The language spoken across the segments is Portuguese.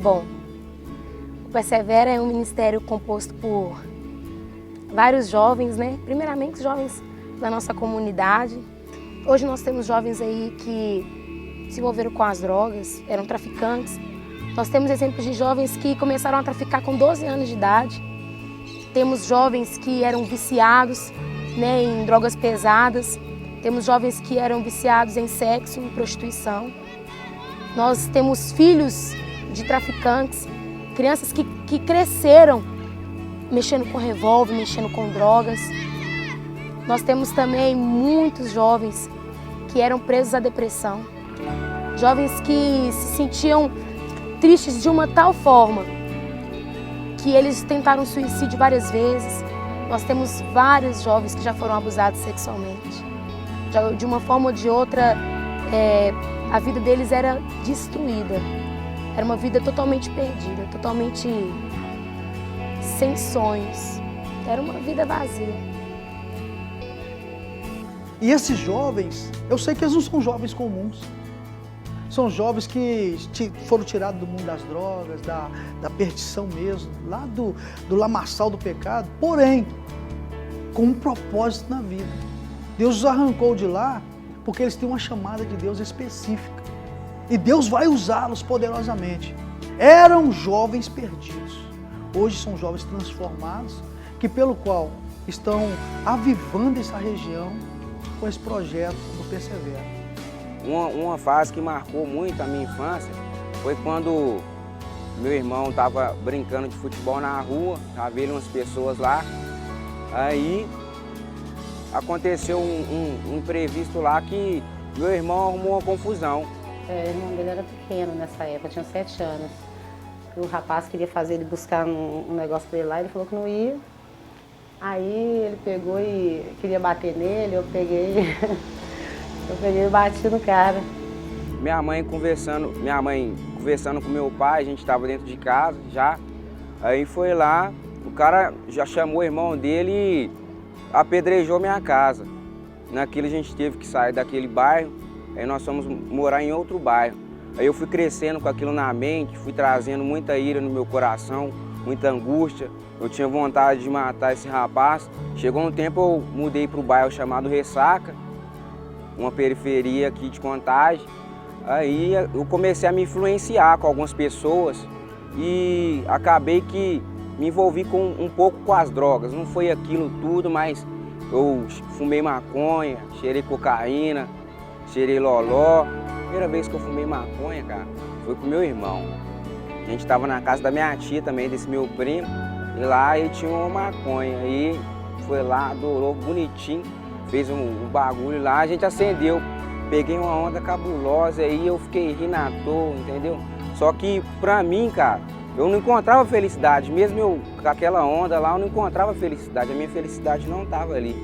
Bom, o Persevera é um ministério composto por vários jovens, né? Primeiramente, jovens da nossa comunidade. Hoje nós temos jovens aí que se envolveram com as drogas, eram traficantes. Nós temos exemplos de jovens que começaram a traficar com 12 anos de idade. Temos jovens que eram viciados, né, em drogas pesadas. Temos jovens que eram viciados em sexo, em prostituição. Nós temos filhos de traficantes, crianças que cresceram mexendo com revólver, mexendo com drogas. Nós temos também muitos jovens que eram presos à depressão. Jovens que se sentiam tristes de uma tal forma que eles tentaram suicídio várias vezes. Nós temos vários jovens que já foram abusados sexualmente. De uma forma ou de outra, a vida deles era destruída. Era uma vida totalmente perdida, totalmente sem sonhos. Era uma vida vazia. E esses jovens, eu sei que eles não são jovens comuns. São jovens que foram tirados do mundo das drogas, da perdição mesmo, lá do lamaçal do pecado, porém, com um propósito na vida. Deus os arrancou de lá porque eles têm uma chamada de Deus específica. E Deus vai usá-los poderosamente. Eram jovens perdidos. Hoje são jovens transformados, que pelo qual estão avivando essa região com esse projeto do Persevera. Uma fase que marcou muito a minha infância foi quando meu irmão estava brincando de futebol na rua, estava ele umas pessoas lá, aí aconteceu um imprevisto lá que meu irmão arrumou uma confusão. O irmão dele era pequeno nessa época, tinha 7 anos. O rapaz queria fazer ele buscar um negócio para ele lá, ele falou que não ia. Aí ele pegou e queria bater nele, eu peguei e bati no cara. Minha mãe conversando com meu pai, a gente estava dentro de casa já. Aí foi lá, o cara já chamou o irmão dele e apedrejou minha casa. Naquilo a gente teve que sair daquele bairro, aí nós fomos morar em outro bairro. Aí eu fui crescendo com aquilo na mente, fui trazendo muita ira no meu coração, muita angústia. Eu tinha vontade de matar esse rapaz. Chegou um tempo eu mudei para o bairro chamado Ressaca, uma periferia aqui de Contagem. Aí eu comecei a me influenciar com algumas pessoas e acabei que me envolvi um pouco com as drogas. Não foi aquilo tudo, mas eu fumei maconha, cheirei cocaína, cheirei loló. Primeira vez que eu fumei maconha, cara, foi com meu irmão. A gente estava na casa da minha tia também, desse meu primo, e lá ele tinha uma maconha. Aí foi lá, adorou bonitinho, fez um bagulho lá, a gente acendeu. Peguei uma onda cabulosa aí eu fiquei rindo à toa, entendeu? Só que pra mim, cara, eu não encontrava felicidade. Mesmo eu com aquela onda lá, eu não encontrava felicidade. A minha felicidade não estava ali.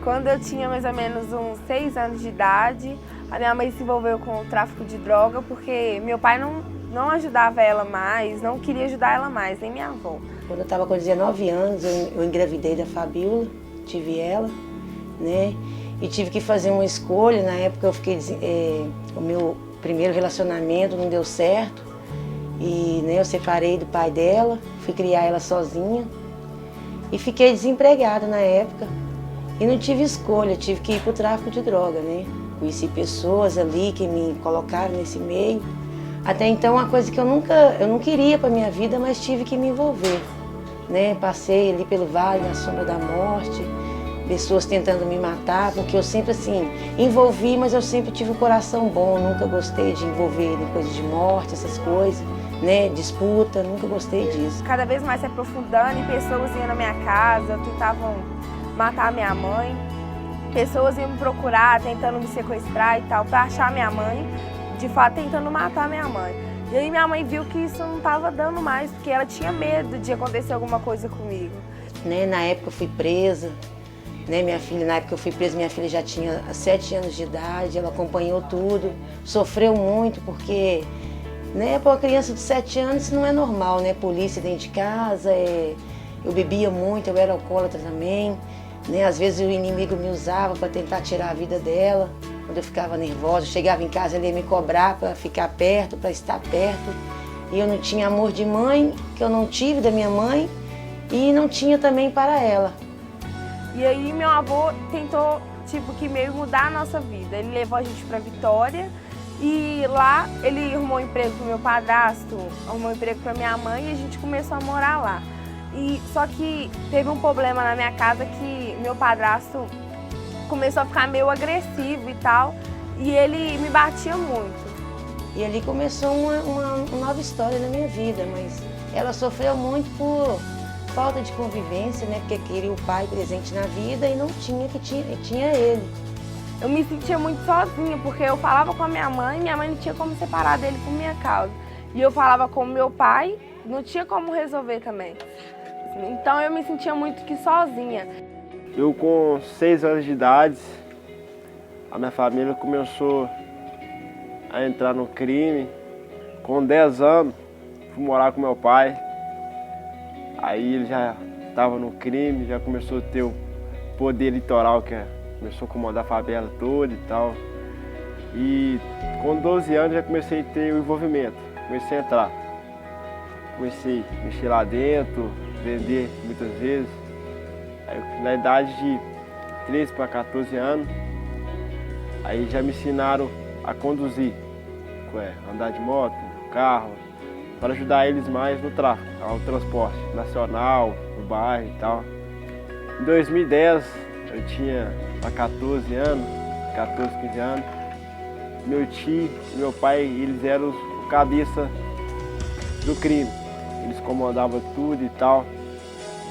Quando eu tinha mais ou menos uns 6 anos de idade, a minha mãe se envolveu com o tráfico de droga porque meu pai não ajudava ela mais, não queria ajudar ela mais, nem minha avó. Quando eu estava com 19 anos, eu engravidei da Fabiola, tive ela, né? E tive que fazer uma escolha. Na época eu fiquei, o meu primeiro relacionamento não deu certo. E né, eu separei do pai dela, fui criar ela sozinha. E fiquei desempregada na época. E não tive escolha, tive que ir para o tráfico de droga, né? Conheci pessoas ali que me colocaram nesse meio. Até então, uma coisa que eu não queria para minha vida, mas tive que me envolver, né? Passei ali pelo vale, na sombra da morte, pessoas tentando me matar, porque eu sempre assim, envolvi, mas eu sempre tive um coração bom, nunca gostei de envolver em coisas de morte, essas coisas, né? Disputa, nunca gostei disso. Cada vez mais se aprofundando e pessoas iam na minha casa, tentavam matar minha mãe. Pessoas iam me procurar, tentando me sequestrar e tal, para achar minha mãe, de fato tentando matar minha mãe. E aí minha mãe viu que isso não estava dando mais, porque ela tinha medo de acontecer alguma coisa comigo. Né, na época eu fui presa, né, minha filha, na época que eu fui presa, minha filha já tinha 7 anos de idade, ela acompanhou tudo, sofreu muito, porque né, para uma criança de 7 anos isso não é normal, né? Polícia dentro de casa, eu bebia muito, eu era alcoólatra também. Né? Às vezes o inimigo me usava para tentar tirar a vida dela. Quando eu ficava nervosa, eu chegava em casa, ele ia me cobrar para ficar perto, para estar perto. E eu não tinha amor de mãe, que eu não tive da minha mãe, e não tinha também para ela. E aí meu avô tentou, tipo, que meio mudar a nossa vida. Ele levou a gente para Vitória e lá ele arrumou um emprego pro meu padrasto, arrumou um emprego para minha mãe e a gente começou a morar lá. E só que teve um problema na minha casa que meu padrasto começou a ficar meio agressivo e tal, e ele me batia muito. E ali começou uma nova história na minha vida, mas ela sofreu muito por falta de convivência, né? Porque queria o pai presente na vida e não tinha, tinha ele. Eu me sentia muito sozinha, porque eu falava com a minha mãe não tinha como separar dele por minha causa. E eu falava com o meu pai, não tinha como resolver também. Então eu me sentia muito que sozinha. Eu com 6 anos de idade, a minha família começou a entrar no crime. Com 10 anos, fui morar com meu pai. Aí ele já estava no crime, já começou a ter o poder litoral, que começou a comandar a favela toda e tal. E com 12 anos já comecei a ter o envolvimento, comecei a entrar. Comecei a mexer lá dentro, vender muitas vezes. Aí, na idade de 13 para 14 anos, aí já me ensinaram a conduzir, andar de moto, carro, para ajudar eles mais no tráfico, ao transporte nacional, no bairro e tal. Em 2010, eu tinha 14 anos, 14, 15 anos. Meu tio e meu pai, eles eram os cabeça do crime. Eles comandavam tudo e tal.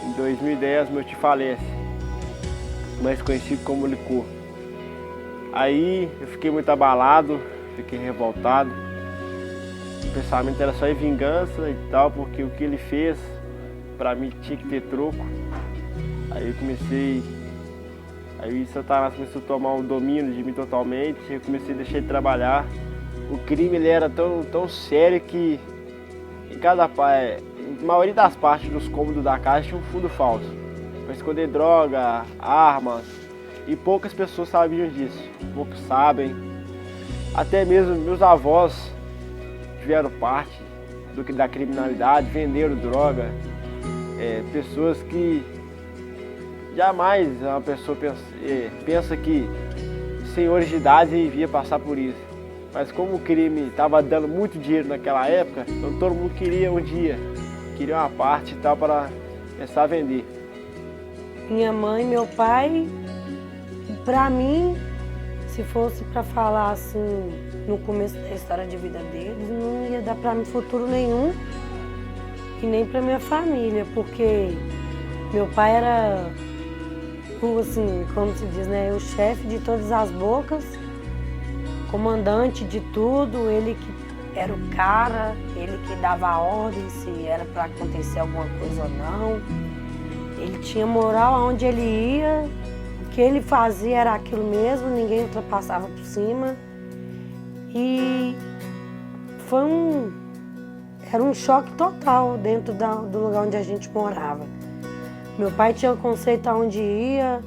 Em 2010, meu tio falece, mais conhecido como Licor. Aí eu fiquei muito abalado, fiquei revoltado. O pensamento era só em vingança e tal, porque o que ele fez, pra mim, tinha que ter troco. Aí Satanás começou a tomar o domínio de mim totalmente, eu comecei a deixar de trabalhar. O crime ele era tão sério que a maioria das partes dos cômodos da casa tinha um fundo falso, para esconder droga, armas, e poucas pessoas sabiam disso, poucos sabem. Até mesmo meus avós tiveram parte da criminalidade, venderam droga, pessoas que jamais uma pessoa pensa que senhores de idade iria passar por isso. Mas como o crime estava dando muito dinheiro naquela época, então todo mundo queria um dia, queria uma parte e tal para começar a vender. Minha mãe, meu pai, para mim, se fosse para falar assim, no começo da história de vida deles, não ia dar para mim futuro nenhum e nem para minha família, porque meu pai era, assim, como se diz, né, o chefe de todas as bocas, comandante de tudo, ele que era o cara, ele que dava a ordem se era para acontecer alguma coisa ou não. Ele tinha moral aonde ele ia, o que ele fazia era aquilo mesmo, ninguém ultrapassava por cima. E era um choque total dentro do lugar onde a gente morava. Meu pai tinha um conceito aonde ia,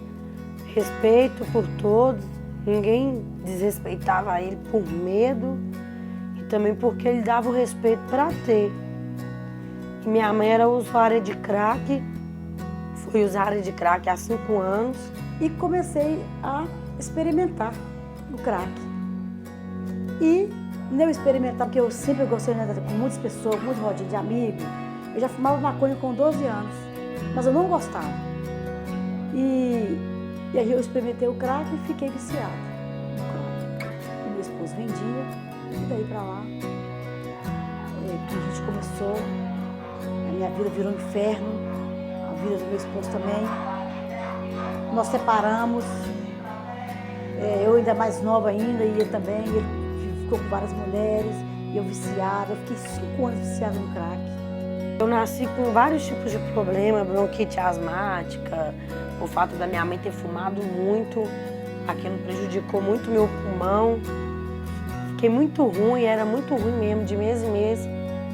respeito por todos, ninguém desrespeitava ele por medo e também porque ele dava o respeito para ter. E minha mãe era usuária de crack, fui usuária de crack há 5 anos. E comecei a experimentar o crack. E não experimentar, porque eu sempre gostei de andar com muitas pessoas, muitas rodinhas de amigos. Eu já fumava maconha com 12 anos, mas eu não gostava. E aí eu experimentei o crack e fiquei viciada no crack. E meu esposo vendia, e daí pra lá, que a gente começou, a minha vida virou um inferno, a vida do meu esposo também. Nós separamos, eu ainda mais nova ainda, e ele também, ele ficou com várias mulheres, e eu viciada, eu fiquei 5 anos viciada no crack. Eu nasci com vários tipos de problema, bronquite asmática, o fato da minha mãe ter fumado muito, aquilo prejudicou muito meu pulmão. Fiquei muito ruim, era muito ruim mesmo, de mês em mês.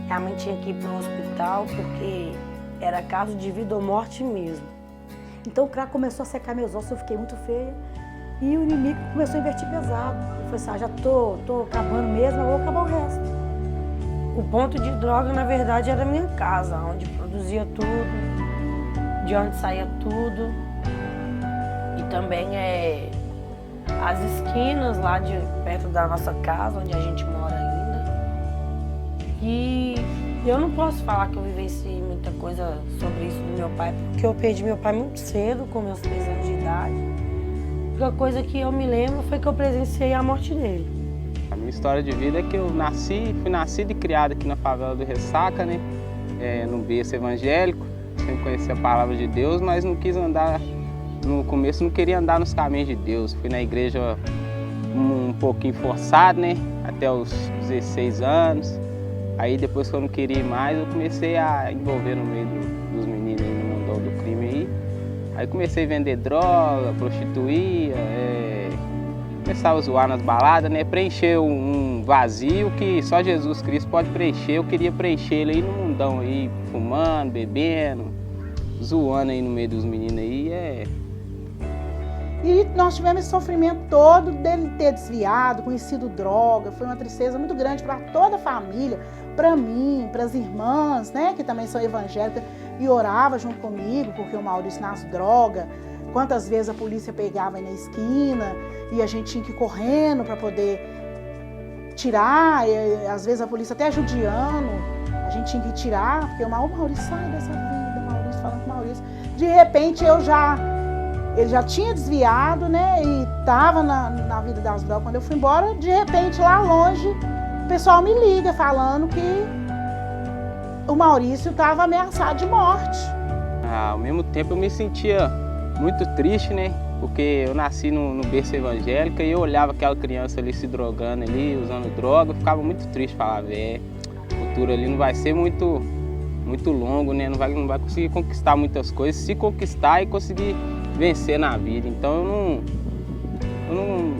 Minha mãe tinha que ir para o hospital porque era caso de vida ou morte mesmo. Então o crack começou a secar meus ossos, eu fiquei muito feia. E o inimigo começou a invertir pesado. Eu falei assim, já tô acabando mesmo, eu vou acabar o resto. o ponto de droga, na verdade, era a minha casa, onde produzia tudo, de onde saía tudo. E também as esquinas lá de perto da nossa casa, onde a gente mora ainda. E eu não posso falar que eu vivenciei muita coisa sobre isso do meu pai, porque eu perdi meu pai muito cedo, com meus 3 anos de idade. A única coisa que eu me lembro foi que eu presenciei a morte dele. A minha história de vida é que eu fui nascido e criado aqui na favela do Ressaca, né? No berço evangélico, sempre conheci a palavra de Deus, mas não quis andar, no começo não queria andar nos caminhos de Deus. Fui na igreja um pouquinho forçado, né? Até os 16 anos. Aí depois que eu não queria ir mais, eu comecei a envolver no meio dos meninos aí no mundão do crime aí. Aí comecei a vender droga, prostituía, começava a zoar nas baladas, né? Preencher um vazio que só Jesus Cristo pode preencher. Eu queria preencher ele aí no mundão aí, fumando, bebendo, zoando aí no meio dos meninos aí. E nós tivemos esse sofrimento todo dele ter desviado, conhecido droga. Foi uma tristeza muito grande para toda a família, para mim, para as irmãs, né, que também são evangélicas e orava junto comigo, porque o Maurício nas drogas. Quantas vezes a polícia pegava aí na esquina e a gente tinha que ir correndo para poder tirar, e às vezes a polícia até judiando, a gente tinha que tirar, porque o Maurício sai dessa vida, Maurício falando com o Maurício. De repente ele já tinha desviado, né, e estava na vida das drogas. Quando eu fui embora, de repente lá longe, o pessoal me liga falando que o Maurício estava ameaçado de morte. Ao mesmo tempo eu me sentia muito triste, né? Porque eu nasci no berço evangélico e eu olhava aquela criança ali se drogando ali, usando droga, eu ficava muito triste, falava, o futuro ali não vai ser muito longo, né? Não vai conseguir conquistar muitas coisas, se conquistar e conseguir vencer na vida. Então eu não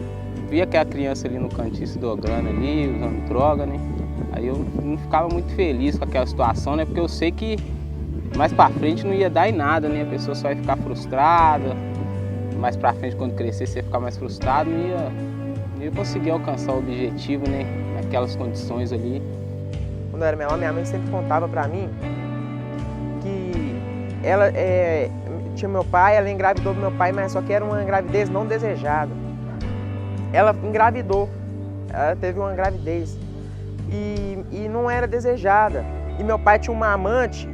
via aquela criança ali no cantinho se drogando ali, usando droga, né? Aí eu não ficava muito feliz com aquela situação, né? Porque eu sei que mais pra frente não ia dar em nada, né? A pessoa só ia ficar frustrada. Mais pra frente, quando crescer, você ia ficar mais frustrado, não ia conseguir alcançar o objetivo, né? Naquelas condições ali. Quando eu era menor, minha mãe sempre contava pra mim que ela tinha meu pai, ela engravidou do meu pai, mas só que era uma gravidez não desejada. Ela engravidou, ela teve uma gravidez e não era desejada. E meu pai tinha uma amante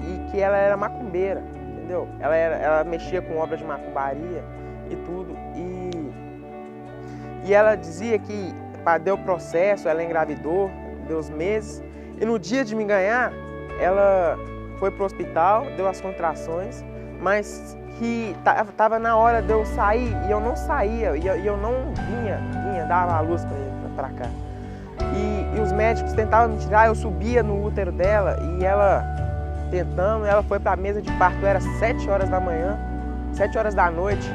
e que ela era macumbeira, entendeu? Ela mexia com obras de macumbaria e tudo. E ela dizia que deu processo, ela engravidou, deu os meses. E no dia de me ganhar, ela foi pro hospital, deu as contrações, mas que tava na hora de eu sair e eu não saía, e eu não vinha, dava a luz para cá. E os médicos tentavam me tirar, eu subia no útero dela e ela tentando, ela foi para a mesa de parto, era 7 horas da manhã, 7 horas da noite,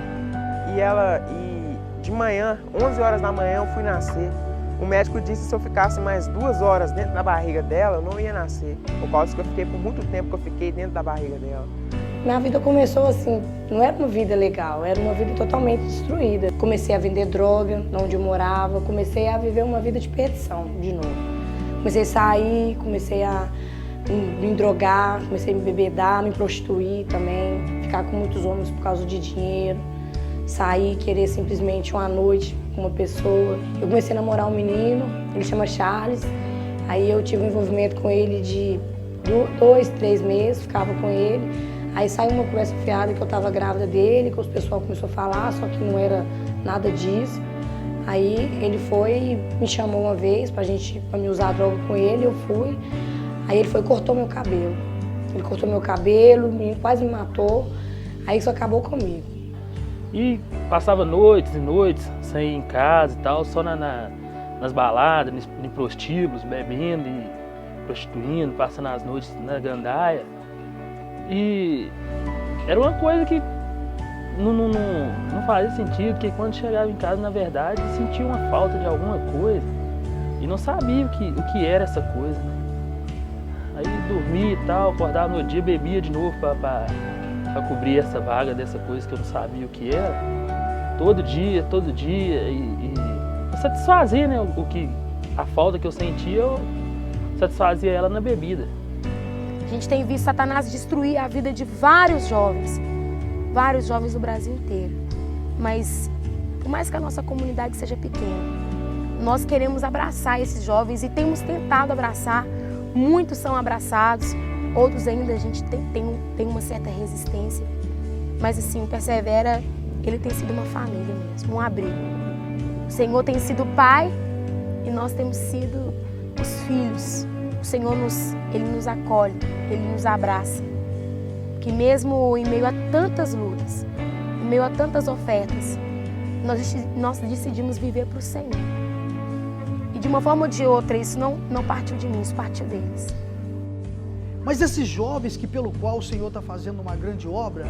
e de manhã, 11 horas da manhã eu fui nascer. O médico disse que se eu ficasse mais 2 horas dentro da barriga dela, eu não ia nascer, por causa que eu fiquei por muito tempo que eu fiquei dentro da barriga dela. Minha vida começou assim, não era uma vida legal, era uma vida totalmente destruída. Comecei a vender droga onde eu morava, comecei a viver uma vida de perdição de novo. Comecei a sair, comecei a me drogar, comecei a me bebedar, me prostituir também, ficar com muitos homens por causa de dinheiro, sair, querer simplesmente uma noite com uma pessoa. Eu comecei a namorar um menino, ele chama Charles, aí eu tive um envolvimento com ele de 2, 3 meses, ficava com ele. Aí saiu uma conversa fiada que eu estava grávida dele, que o pessoal começou a falar, só que não era nada disso. Aí ele foi e me chamou uma vez pra me usar droga com ele, eu fui. Aí ele foi e cortou meu cabelo. Ele cortou meu cabelo, quase me matou. Aí isso acabou comigo. E passava noites e noites sem ir em casa e tal, só nas baladas, em prostíbulos, bebendo e prostituindo, passando as noites na gandaia. E era uma coisa que não fazia sentido, porque quando chegava em casa, na verdade, sentia uma falta de alguma coisa e não sabia o que era essa coisa, né? Aí dormia e tal, acordava no dia, bebia de novo para cobrir essa vaga dessa coisa que eu não sabia o que era. Todo dia, e satisfazer, né, a falta que eu sentia, eu satisfazia ela na bebida. A gente tem visto Satanás destruir a vida de vários jovens do Brasil inteiro. Mas, por mais que a nossa comunidade seja pequena, nós queremos abraçar esses jovens e temos tentado abraçar. Muitos são abraçados, outros ainda a gente tem uma certa resistência. Mas assim, o Persevera, ele tem sido uma família mesmo, um abrigo. O Senhor tem sido pai e nós temos sido os filhos. O Senhor ele nos acolhe, Ele nos abraça. Que mesmo em meio a tantas lutas, em meio a tantas ofertas, nós decidimos viver para o Senhor. E de uma forma ou de outra, isso não partiu de mim, isso partiu deles. Mas esses jovens que pelo qual o Senhor está fazendo uma grande obra,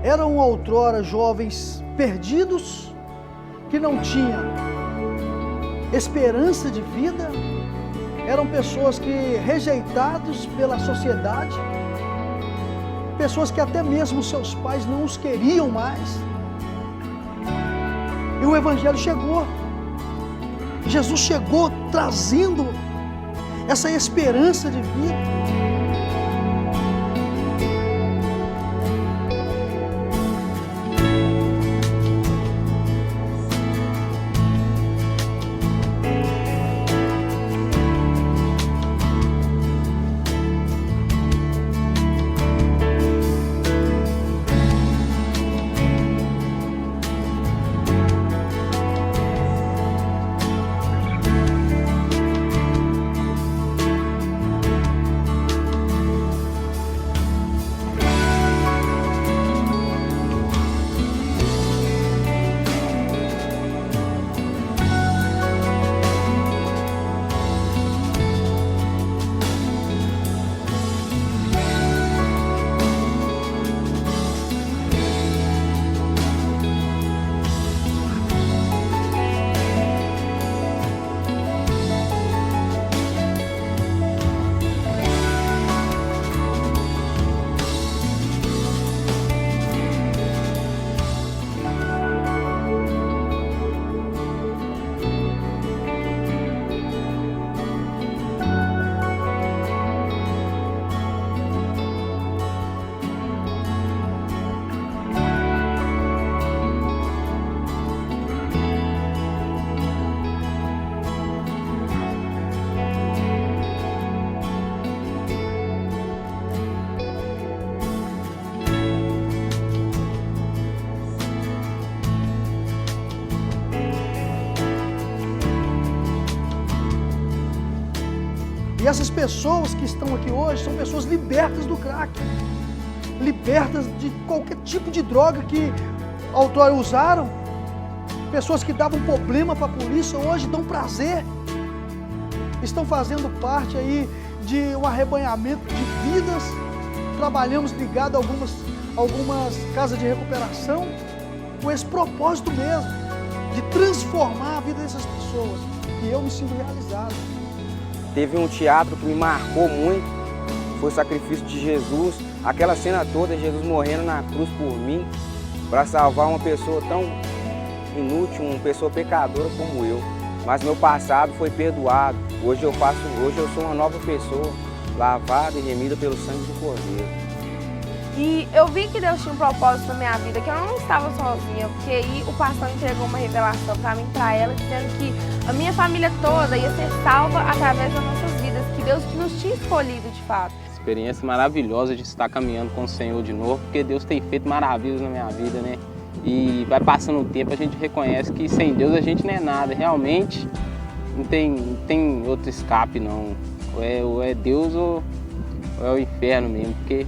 eram outrora jovens perdidos, que não tinham esperança de vida, eram pessoas que rejeitados pela sociedade, pessoas que até mesmo seus pais não os queriam mais. E o Evangelho chegou. Jesus chegou trazendo essa esperança de vida. E essas pessoas que estão aqui hoje são pessoas libertas do crack, libertas de qualquer tipo de droga que outrora usaram. Pessoas que davam problema para a polícia hoje dão prazer. Estão fazendo parte aí de um arrebanhamento de vidas. Trabalhamos ligado a algumas casas de recuperação com esse propósito mesmo, de transformar a vida dessas pessoas. E eu me sinto realizado. Teve um teatro que me marcou muito, foi o sacrifício de Jesus. Aquela cena toda, Jesus morrendo na cruz por mim, para salvar uma pessoa tão inútil, uma pessoa pecadora como eu. Mas meu passado foi perdoado. Hoje eu sou uma nova pessoa, lavada e remida pelo sangue do Cordeiro. E eu vi que Deus tinha um propósito na minha vida, que eu não estava sozinha, porque aí o pastor entregou uma revelação para mim, para ela, dizendo que a minha família toda ia ser salva através das nossas vidas, que Deus nos tinha escolhido de fato. Experiência maravilhosa de estar caminhando com o Senhor de novo, porque Deus tem feito maravilhas na minha vida, né? E vai passando o tempo, a gente reconhece que sem Deus a gente não é nada, realmente não tem outro escape não. Ou é Deus ou é o inferno mesmo, porque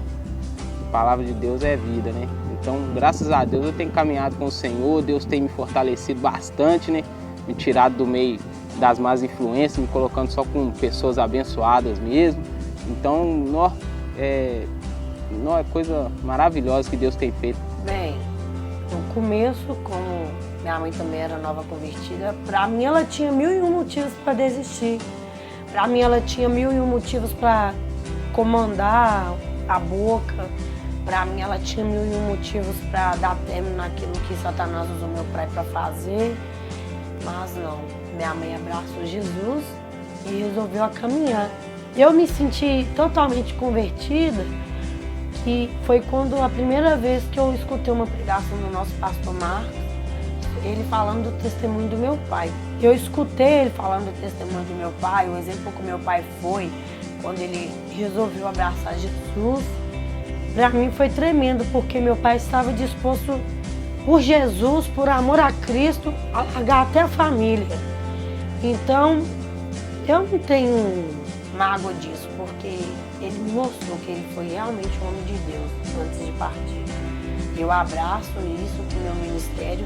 a palavra de Deus é vida, né? Então, graças a Deus eu tenho caminhado com o Senhor, Deus tem me fortalecido bastante, né? Me tirado do meio das más influências, me colocando só com pessoas abençoadas mesmo. Então, é coisa maravilhosa que Deus tem feito. Bem, no começo, como minha mãe também era nova convertida, para mim ela tinha 1001 motivos para desistir. Para mim ela tinha 1001 motivos para comandar a boca. Para mim ela tinha 1001 motivos para dar término naquilo que Satanás usou meu pai para fazer. Mas não, minha mãe abraçou Jesus e resolveu caminhar. Eu me senti totalmente convertida, que foi quando a primeira vez que eu escutei uma pregação do nosso pastor Marcos, ele falando do testemunho do meu pai. Eu escutei ele falando do testemunho do meu pai, o exemplo que o meu pai foi, quando ele resolveu abraçar Jesus. Para mim foi tremendo, porque meu pai estava disposto por Jesus, por amor a Cristo, a largar até a família. Então, eu não tenho mágoa disso, porque ele me mostrou que ele foi realmente um homem de Deus antes de partir. Eu abraço isso com o meu ministério.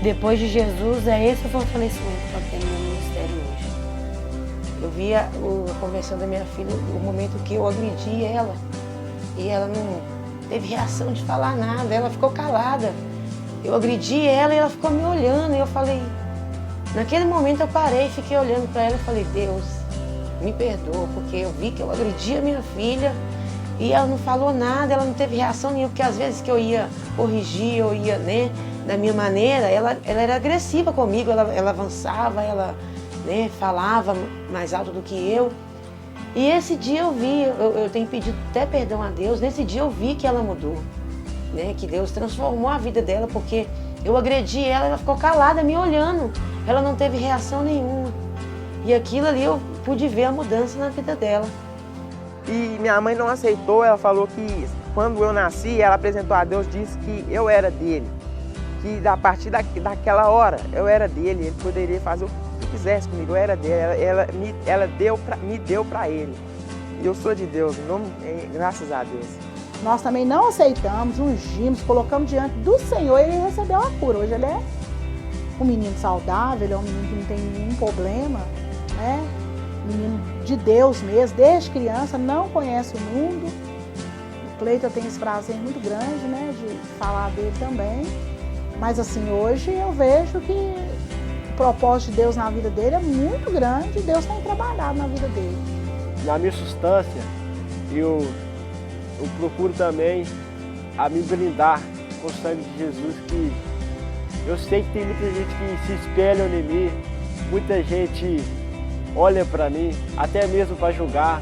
Depois de Jesus, é esse o fortalecimento que eu tenho no meu ministério hoje. Eu via a conversão da minha filha, o momento que eu agredi ela, e ela não teve reação de falar nada, ela ficou calada. Eu agredi ela e ela ficou me olhando, e eu falei... Naquele momento eu parei, fiquei olhando para ela e falei, Deus, me perdoa, porque eu vi que eu agredi a minha filha e ela não falou nada, ela não teve reação nenhuma, porque às vezes que eu ia corrigir, eu ia, né, da minha maneira, ela era agressiva comigo, ela avançava, ela, né, falava mais alto do que eu. E esse dia eu vi, eu tenho pedido até perdão a Deus, nesse dia eu vi que ela mudou, né, que Deus transformou a vida dela, porque eu agredi ela, ela ficou calada, me olhando, ela não teve reação nenhuma. E aquilo ali eu pude ver a mudança na vida dela. E minha mãe não aceitou, ela falou que quando eu nasci, ela apresentou a Deus, disse que eu era dele. Que a partir daquela hora eu era dele, ele poderia fazer o que quisesse comigo, eu era dele, ela me deu para ele. E eu sou de Deus, graças a Deus. Nós também não aceitamos, ungimos, colocamos diante do Senhor e ele recebeu a cura. Hoje ele é um menino saudável, ele é um menino que não tem nenhum problema, né? Menino de Deus mesmo, desde criança, não conhece o mundo. O Cleiton tem esse prazer muito grande, né, de falar dele também. Mas assim, hoje eu vejo que o propósito de Deus na vida dele é muito grande e Deus tem trabalhado na vida dele. Na minha substância, eu procuro também a me blindar com o sangue de Jesus, que eu sei que tem muita gente que se espelha em mim, muita gente olha para mim, até mesmo para julgar,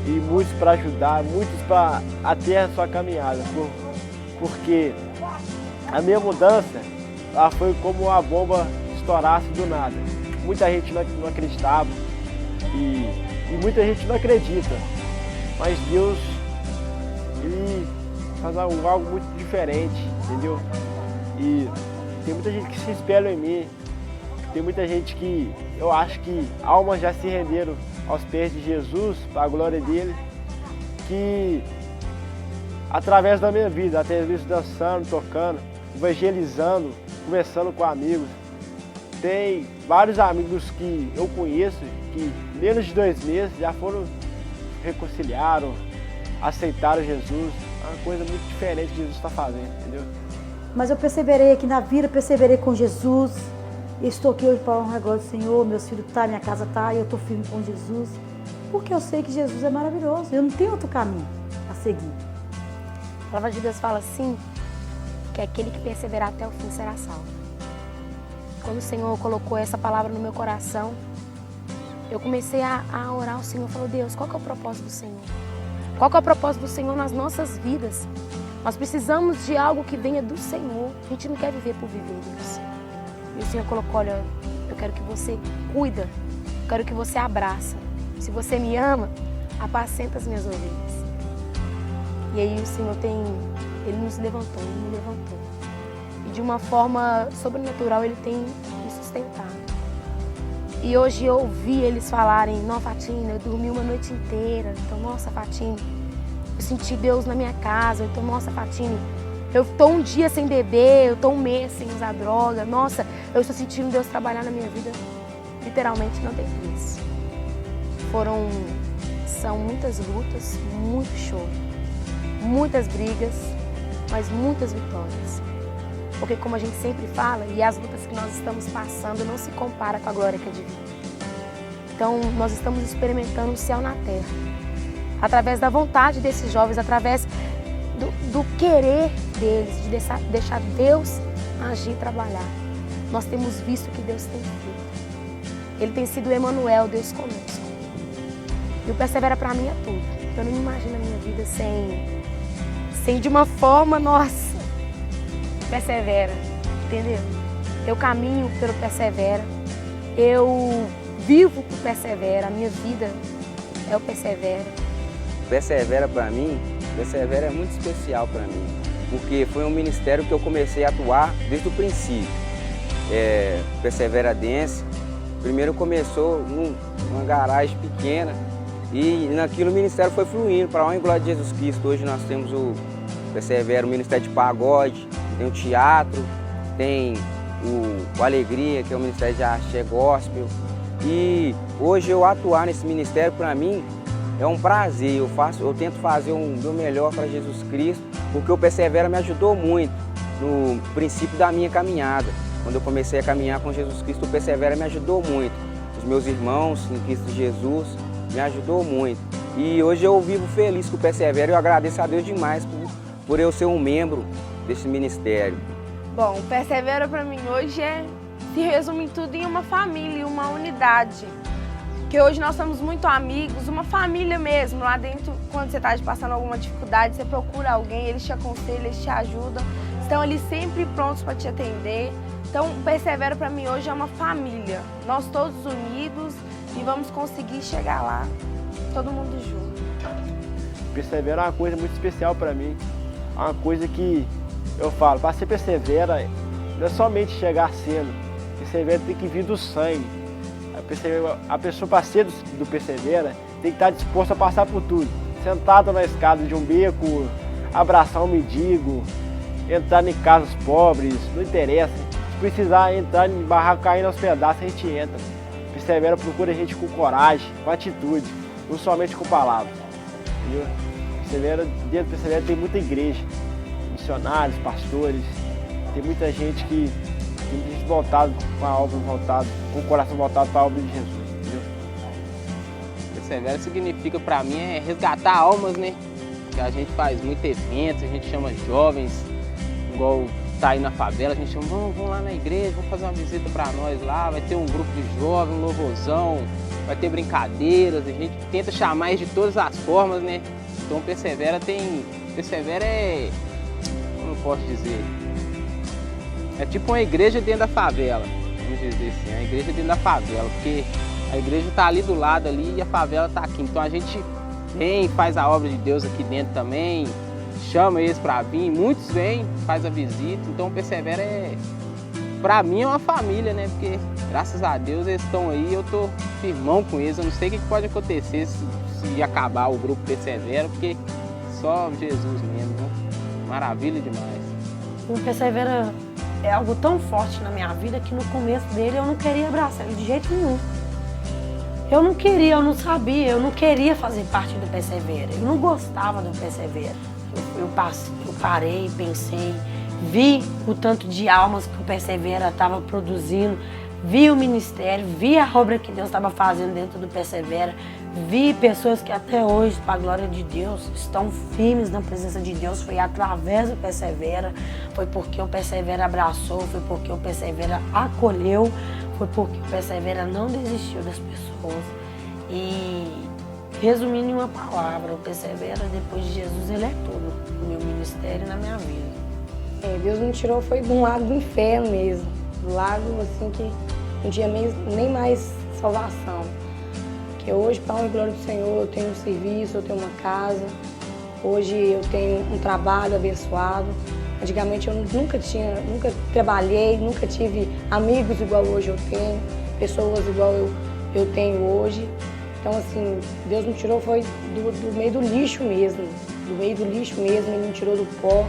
e muitos para ajudar, muitos para até a sua caminhada, porque a minha mudança foi como uma bomba estourasse do nada. Muita gente não acreditava e muita gente não acredita, mas Deus, ele faz algo muito diferente, entendeu? E tem muita gente que se espelha em mim, tem muita gente que eu acho que almas já se renderam aos pés de Jesus, para a glória dele, que através da minha vida, até mesmo dançando, tocando, evangelizando, conversando com amigos. Tem vários amigos que eu conheço que menos de 2 meses já reconciliaram, aceitaram Jesus. É uma coisa muito diferente que Jesus está fazendo, entendeu? Mas eu perseverei aqui na vida, perseverei com Jesus. Eu estou aqui hoje para honrar a glória do Senhor, meus filhos estão, minha casa está, e eu estou firme com Jesus. Porque eu sei que Jesus é maravilhoso, eu não tenho outro caminho a seguir. A palavra de Deus fala assim, que aquele que perseverar até o fim será salvo. Quando o Senhor colocou essa palavra no meu coração, eu comecei a orar ao Senhor. Eu falei, Deus, qual que é o propósito do Senhor? Qual que é o propósito do Senhor nas nossas vidas? Nós precisamos de algo que venha do Senhor. A gente não quer viver por viver, Deus. E o Senhor colocou, olha, eu quero que você cuida, eu quero que você abraça. Se você me ama, apacenta as minhas ovelhas. E aí o Senhor Ele nos levantou, Ele me levantou. E de uma forma sobrenatural Ele tem me sustentado. E hoje eu ouvi eles falarem, não, Fatina, eu dormi uma noite inteira. Então, nossa, Fatina, eu senti Deus na minha casa. Então, nossa, Fatina, eu estou um dia sem beber, eu estou um mês sem usar droga. Nossa, eu estou sentindo Deus trabalhar na minha vida. Literalmente não tem preço. São muitas lutas, muito choro, muitas brigas, mas muitas vitórias. Porque como a gente sempre fala, e as lutas que nós estamos passando não se compara com a glória que é divina. Então nós estamos experimentando o céu na terra. Através da vontade desses jovens, através do querer deles, de deixar Deus agir e trabalhar. Nós temos visto o que Deus tem feito. Ele tem sido Emanuel, Deus conosco. E o Persevera para mim é tudo. Eu não me imagino a minha vida sem de uma forma, nossa, Persevera, entendeu? Eu caminho pelo Persevera, eu vivo por Persevera, a minha vida é o Persevera. Persevera para mim, Persevera é muito especial para mim, porque foi um ministério que eu comecei a atuar desde o princípio. Persevera Dance, primeiro começou numa garagem pequena e naquilo o ministério foi fluindo para a honra e glória de Jesus Cristo. Hoje nós temos o Persevera, o ministério de pagode, tem o teatro, tem o Alegria, que é o ministério de axé gospel. E hoje eu atuar nesse ministério para mim é um prazer. Eu tento fazer o meu melhor para Jesus Cristo, porque o Persevera me ajudou muito no princípio da minha caminhada. Quando eu comecei a caminhar com Jesus Cristo, o Persevera me ajudou muito. Os meus irmãos em Cristo Jesus me ajudou muito. E hoje eu vivo feliz com o Persevera e eu agradeço a Deus demais por eu ser um membro desse ministério. Bom, Persevera para mim hoje se resume tudo em uma família, uma unidade. Que hoje nós somos muito amigos, uma família mesmo. Lá dentro, quando você está passando alguma dificuldade, você procura alguém, eles te aconselham, eles te ajudam. Estão ali sempre prontos para te atender. Então, Persevera para mim hoje é uma família. Nós todos unidos e vamos conseguir chegar lá, todo mundo junto. Persevera é uma coisa muito especial para mim. É uma coisa que eu falo, para ser Persevera, não é somente chegar sendo. Persevera tem que vir do sangue. A pessoa para ser do Persevera tem que estar disposta a passar por tudo. Sentado na escada de um beco, abraçar um mendigo, entrar em casas pobres, não interessa. Se precisar entrar em barraco caindo aos pedaços, a gente entra. Persevera procura a gente com coragem, com atitude, não somente com palavras. Entendeu? Dentro do Persevera tem muita igreja, missionários, pastores, tem muita gente que tem voltado com a obra voltada, com o coração voltado para a obra de Jesus. Entendeu? Persevera significa para mim resgatar almas, né? Que a gente faz muitos eventos, a gente chama jovens, igual tá aí na favela, a gente chama, vamos lá na igreja, vamos fazer uma visita para nós lá, vai ter um grupo de jovens, um louvorzão, vai ter brincadeiras, a gente tenta chamar eles de todas as formas, né? Então Persevera como eu posso dizer? É tipo uma igreja dentro da favela, vamos dizer assim, uma igreja dentro da favela, porque a igreja está ali do lado ali e a favela está aqui. Então a gente vem, faz a obra de Deus aqui dentro também, chama eles para vir, muitos vêm, faz a visita. Então Persevera para mim é uma família, né? Porque graças a Deus eles estão aí, eu tô firmão com eles, eu não sei o que pode acontecer se acabar o grupo Persevera, porque só Jesus mesmo, né? Maravilha demais. O Persevera é algo tão forte na minha vida que no começo dele eu não queria abraçar ele de jeito nenhum. Eu não queria, eu não sabia, eu não queria fazer parte do Persevera, eu não gostava do Persevera. Eu parei, pensei, vi o tanto de almas que o Persevera estava produzindo, vi o ministério, vi a obra que Deus estava fazendo dentro do Persevera, vi pessoas que até hoje, para a glória de Deus, estão firmes na presença de Deus. Foi através do Persevera, foi porque o Persevera abraçou, foi porque o Persevera acolheu, foi porque o Persevera não desistiu das pessoas. E, resumindo em uma palavra, o Persevera, depois de Jesus, ele é tudo no meu ministério e na minha vida. Deus me tirou foi de um lago do inferno mesmo, do lago assim que não tinha nem mais salvação. Porque hoje, para a honra e glória do Senhor, eu tenho um serviço, eu tenho uma casa, hoje eu tenho um trabalho abençoado. Antigamente eu nunca trabalhei, nunca tive amigos igual hoje eu tenho, pessoas igual eu tenho hoje. Então assim, Deus me tirou foi do meio do lixo mesmo, Ele me tirou do pó,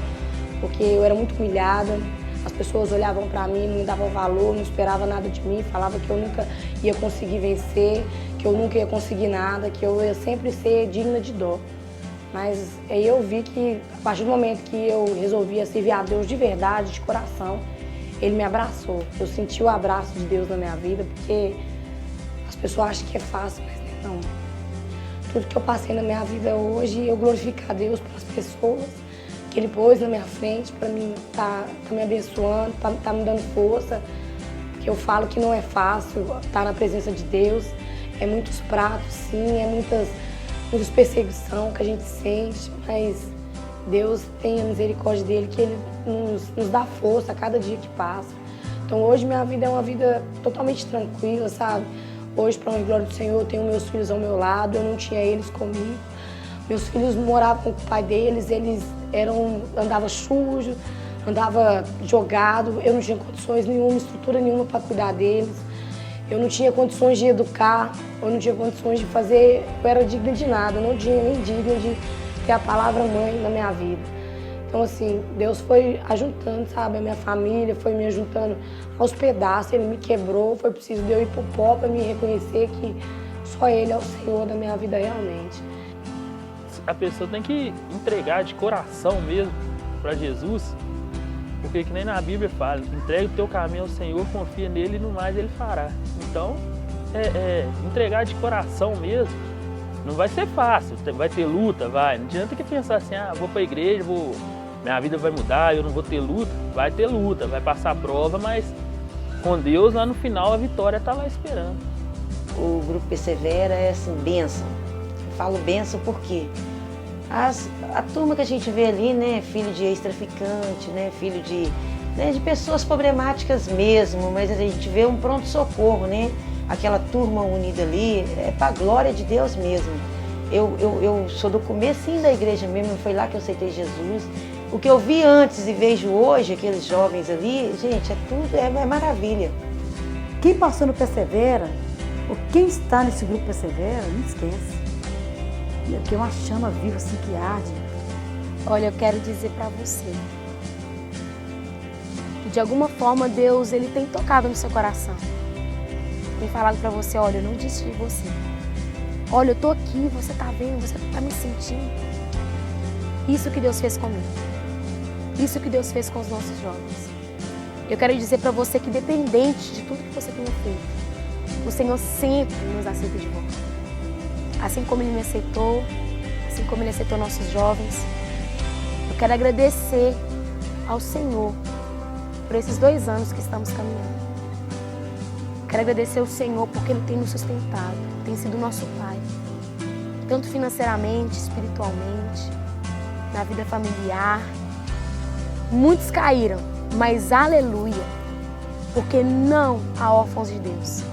porque eu era muito humilhada, as pessoas olhavam para mim, não me davam valor, não esperavam nada de mim, falavam que eu nunca ia conseguir vencer, que eu nunca ia conseguir nada, que eu ia sempre ser digna de dó. Mas aí eu vi que, a partir do momento que eu resolvia servir a Deus de verdade, de coração, Ele me abraçou. Eu senti o abraço de Deus na minha vida, porque as pessoas acham que é fácil, mas não. Tudo que eu passei na minha vida hoje, eu glorifico a Deus pelas pessoas que Ele pôs na minha frente para mim tá me abençoando, tá me dando força. Porque eu falo que não é fácil estar na presença de Deus. É muitos pratos, sim, é muitas muitas perseguições que a gente sente, mas Deus tem a misericórdia dele, que ele nos dá força a cada dia que passa. Então hoje minha vida é uma vida totalmente tranquila, sabe? Hoje, para a glória do Senhor, eu tenho meus filhos ao meu lado, eu não tinha eles comigo. Meus filhos moravam com o pai deles, eles andavam sujo, andava jogado, eu não tinha condições nenhuma, estrutura nenhuma para cuidar deles. Eu não tinha condições de educar, eu não tinha condições de fazer, eu era digna de nada, eu não tinha nem digna de ter a palavra mãe na minha vida. Então assim, Deus foi ajuntando, sabe, a minha família, foi me ajuntando aos pedaços, Ele me quebrou, foi preciso de eu ir pro pó para me reconhecer que só Ele é o Senhor da minha vida realmente. A pessoa tem que entregar de coração mesmo para Jesus, porque que nem na Bíblia fala, entrega o teu caminho ao Senhor, confia nele e no mais Ele fará. Então, entregar de coração mesmo, não vai ser fácil, vai ter luta, vai. Não adianta que pensar assim, vou para a igreja, minha vida vai mudar, eu não vou ter luta. Vai ter luta, vai passar prova, mas com Deus lá no final a vitória está lá esperando. O Grupo Persevera é assim, bênção. Eu falo bênção porque a turma que a gente vê ali, né, filho de ex-traficante, né, filho de pessoas problemáticas mesmo, mas a gente vê um pronto-socorro, né? Aquela turma unida ali, é para a glória de Deus mesmo. Eu sou do comecinho da igreja mesmo, foi lá que eu aceitei Jesus. O que eu vi antes e vejo hoje, aqueles jovens ali, gente, é maravilha. Quem passou no Persevera, ou quem está nesse grupo Persevera, não esquece. Porque é uma chama viva assim que arde. Olha, eu quero dizer para você que de alguma forma Deus, Ele tem tocado no seu coração. Tem falado para você, olha, eu não desisti de você. Olha, eu tô aqui, você tá vendo, você tá me sentindo. Isso que Deus fez comigo. Isso que Deus fez com os nossos jovens. Eu quero dizer para você que independente de tudo que você tenha feito, o Senhor sempre nos aceita de volta. Assim como Ele me aceitou, assim como Ele aceitou nossos jovens, eu quero agradecer ao Senhor por esses 2 anos que estamos caminhando. Quero agradecer ao Senhor porque Ele tem nos sustentado, tem sido nosso Pai, tanto financeiramente, espiritualmente, na vida familiar. Muitos caíram, mas aleluia, porque não há órfãos de Deus.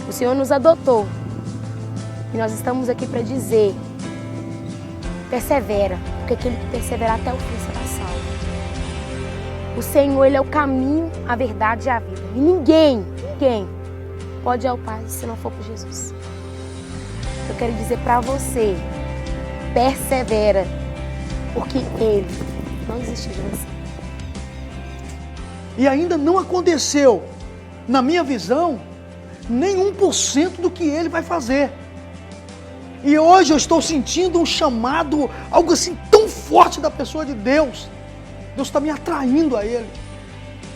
O Senhor nos adotou e nós estamos aqui para dizer, persevera, porque aquele que perseverar até o fim será salvo. O Senhor, Ele é o caminho, a verdade e a vida. E ninguém pode ir ao Pai se não for por Jesus. Eu quero dizer para você, persevera, porque Ele não desistiu de você. E ainda não aconteceu, na minha visão, nem 1% do que Ele vai fazer. E hoje eu estou sentindo um chamado, algo assim tão forte da pessoa de Deus. Deus está me atraindo a Ele.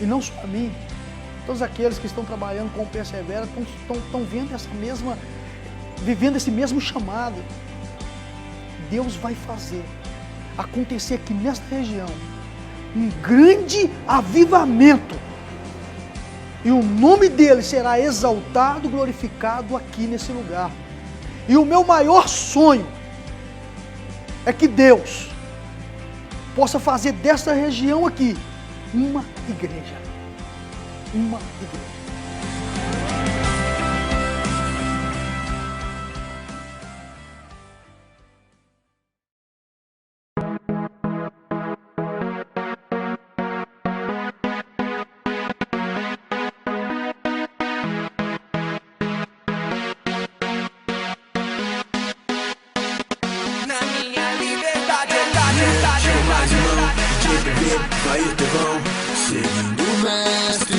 E não só a mim. Todos aqueles que estão trabalhando com o Persevera estão vivendo esse mesmo chamado. Deus vai fazer acontecer aqui nesta região um grande avivamento. E o nome dele será exaltado, glorificado aqui nesse lugar. E o meu maior sonho é que Deus possa fazer dessa região aqui uma igreja. Uma igreja. Vai o tevão, seguindo o mestre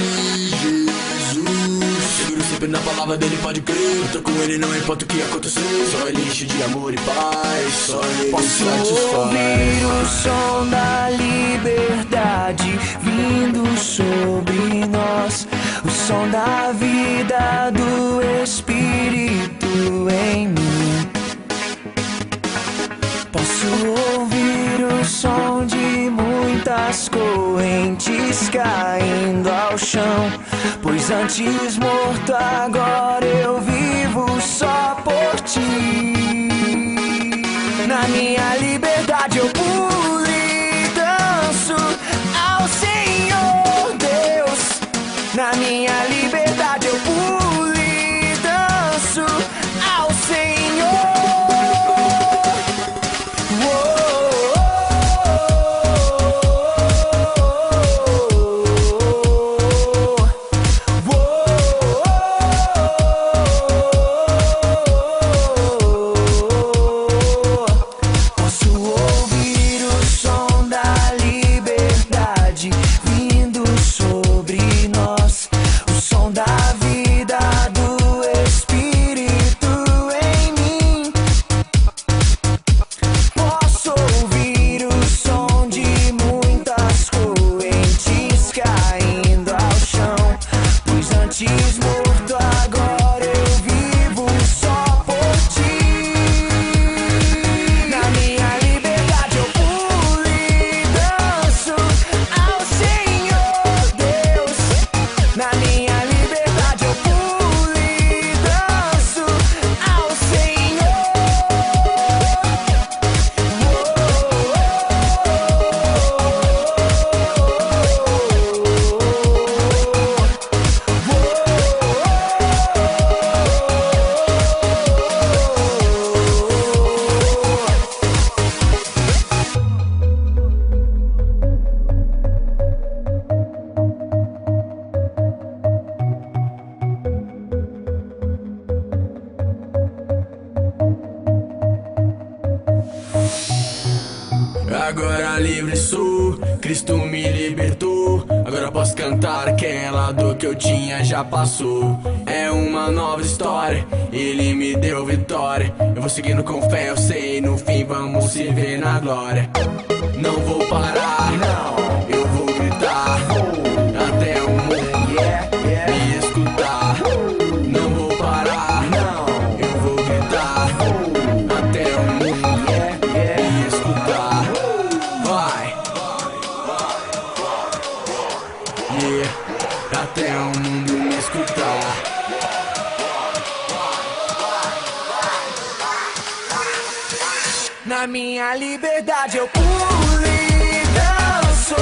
Jesus. Seguro sempre na palavra dele, pode crer. Eu tô com ele, não importa o que acontecer. Só ele enche de amor e paz, só ele satisfaz. Ouvir o som da liberdade vindo sobre nós. O som da vida do Espírito em mim. Posso ouvir o som de muitas correntes caindo ao chão. Pois antes morto, agora eu vivo só por ti. minha liberdade eu pulo e danço ao Senhor Deus. Na minha liberdade eu pulo e danço ao Senhor. Posso ouvir o som da liberdade vindo sobre nós, o som da vida do Espírito em mim. Posso ouvir o som de muitas correntes caindo ao chão, pois antes morto agora eu vivo só por ti. Na minha liberdade eu pulo e danço ao Senhor Deus. Na minha liberdade eu pulo e danço ao Senhor. Agora livre sou, Cristo me libertou. Agora posso cantar aquela dor que eu tinha já passou. É uma nova história, Ele me deu vitória. Eu vou seguindo com fé, eu sei, no fim vamos se ver na glória. Não vou parar, não, eu vou gritar até o mundo me escutar. Não vou parar, não, eu vou gritar até o mundo me escutar. Vai, até o mundo me escutar. Na minha liberdade eu pulo e danço